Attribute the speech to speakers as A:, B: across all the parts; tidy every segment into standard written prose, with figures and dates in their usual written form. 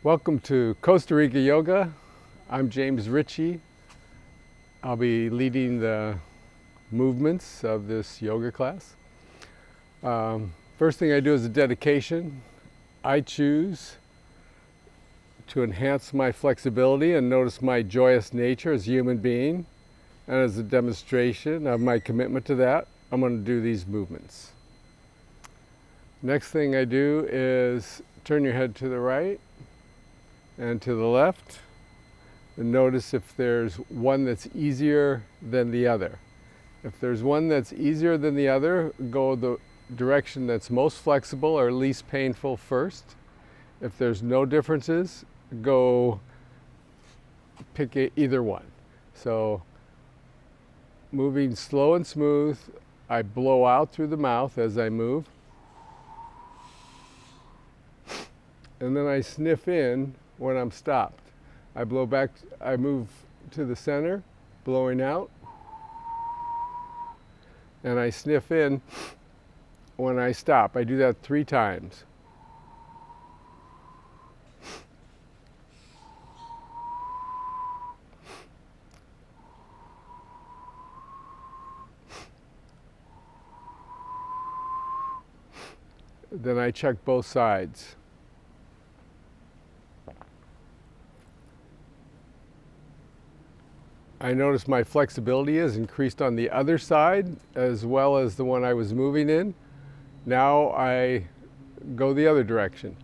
A: Welcome to Costa Rica Yoga. I'm James Ritchie. I'll be leading the movements of this yoga class. First thing I do is a dedication. I choose to enhance my flexibility and notice my joyous nature as a human being. And as a demonstration of my commitment to that, I'm going to do these movements. Next thing I do is turn your head to the right and to the left, and notice if there's one that's easier than the other. If there's one that's easier than the other, go the direction that's most flexible or least painful first. If there's no differences, go pick either one. So moving slow and smooth, I blow out through the mouth as I move, and then I sniff in when I'm stopped. I blow back, I move to the center, blowing out, and I sniff in when I stop. I do that 3 times. Then I check both sides. I notice my flexibility is increased on the other side as well as the one I was moving in. Now I go the other direction.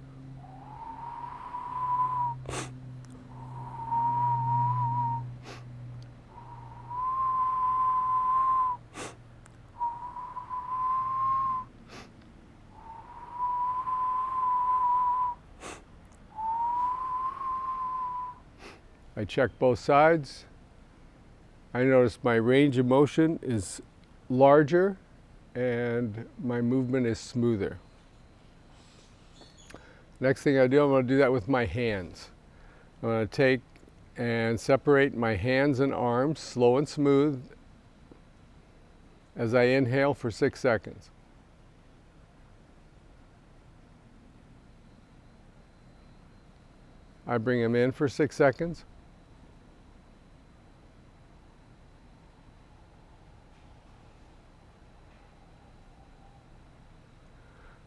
A: I check both sides. I notice my range of motion is larger and my movement is smoother. Next thing I do, I'm going to do that with my hands. I'm going to take and separate my hands and arms slow and smooth as I inhale for 6 seconds. I bring them in for 6 seconds.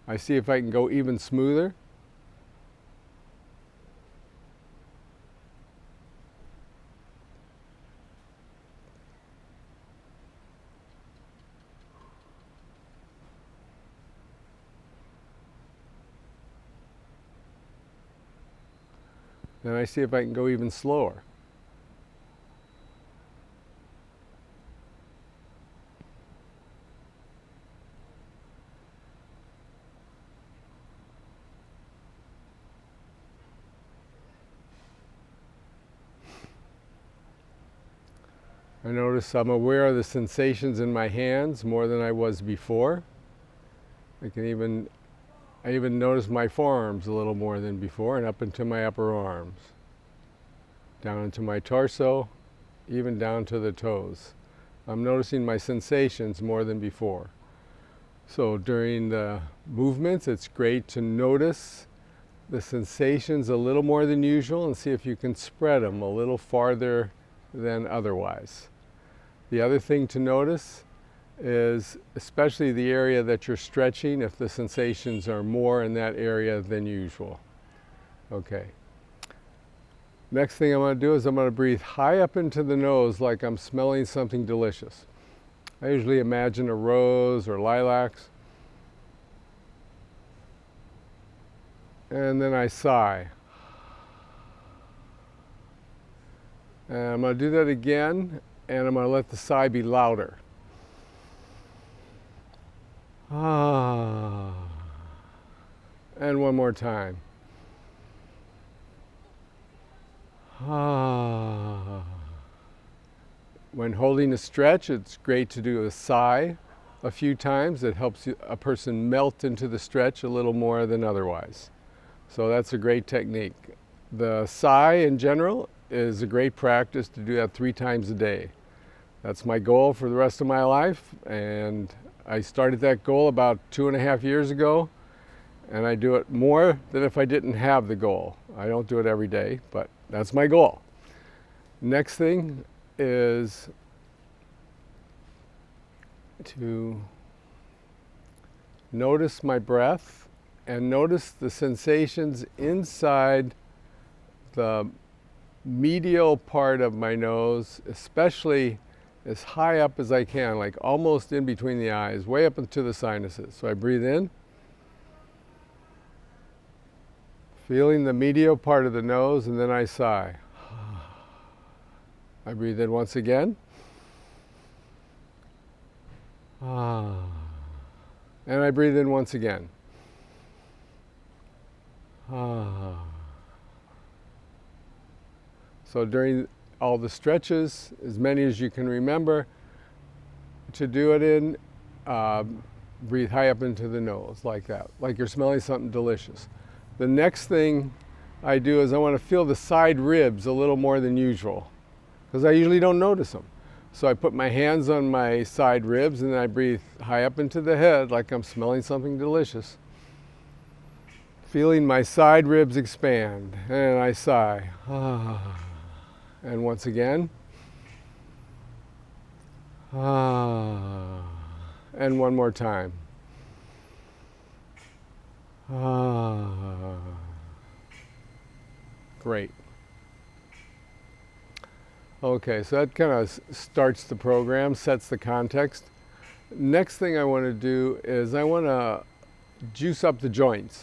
A: I see if I can go even smoother. Then I see if I can go even slower. I notice I'm aware of the sensations in my hands more than I was before. I even notice my forearms a little more than before, and up into my upper arms, down into my torso, even down to the toes. I'm noticing my sensations more than before. So during the movements, it's great to notice the sensations a little more than usual and see if you can spread them a little farther than otherwise. The other thing to notice is especially the area that you're stretching, if the sensations are more in that area than usual. Okay. Next thing I'm going to do is I'm going to breathe high up into the nose like I'm smelling something delicious. I usually imagine a rose or lilacs. And then I sigh. And I'm going to do that again, and I'm going to let the sigh be louder. Ah. And one more time. Ah. When holding a stretch, it's great to do a sigh a few times. It helps a person melt into the stretch a little more than otherwise. So that's a great technique. The sigh in general is a great practice to do that 3 times a day. That's my goal for the rest of my life, and I started that goal about 2.5 years ago, and I do it more than if I didn't have the goal. I don't do it every day, but that's my goal. Next thing is to notice my breath and notice the sensations inside the medial part of my nose, especially as high up as I can, like almost in between the eyes, way up into the sinuses. So I breathe in, feeling the medial part of the nose, and then I sigh. I breathe in once again. And I breathe in once again. So during all the stretches, as many as you can remember to do it in, breathe high up into the nose like that, like you're smelling something delicious. The next thing I do is I want to feel the side ribs a little more than usual, because I usually don't notice them. So I put my hands on my side ribs and then I breathe high up into the head like I'm smelling something delicious. Feeling my side ribs expand, and I sigh. And once again. And one more time. Great. Okay, so that kind of starts the program, sets the context. Next thing I want to do is I want to juice up the joints.